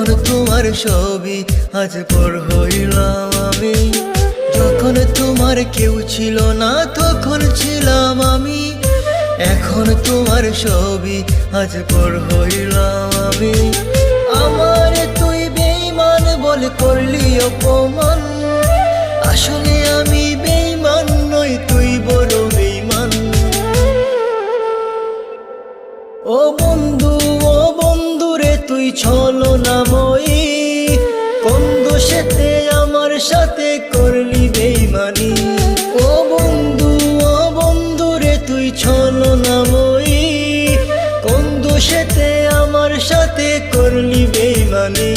এখন তোমার ছবি আজ পর হইলাম আমি। যখন তোমার কেউ ছিল না তখন ছিলাম আমি। এখন তোমার ছবি আজ পর হইলাম আমি। আমার তুই বেঈমান বলে করলি অপমান, আসলে আমি বেঈমান নই, তুই বড় বেঈমান। ও বন্ধু রে তুই ছলনাময়ী, কোন দোষেতে আমার সাথে করলি বেঈমানি। ও বন্ধু রে তুই ছলনাময়ী, কোন দোষেতে আমার সাথে করলি বেঈমানি।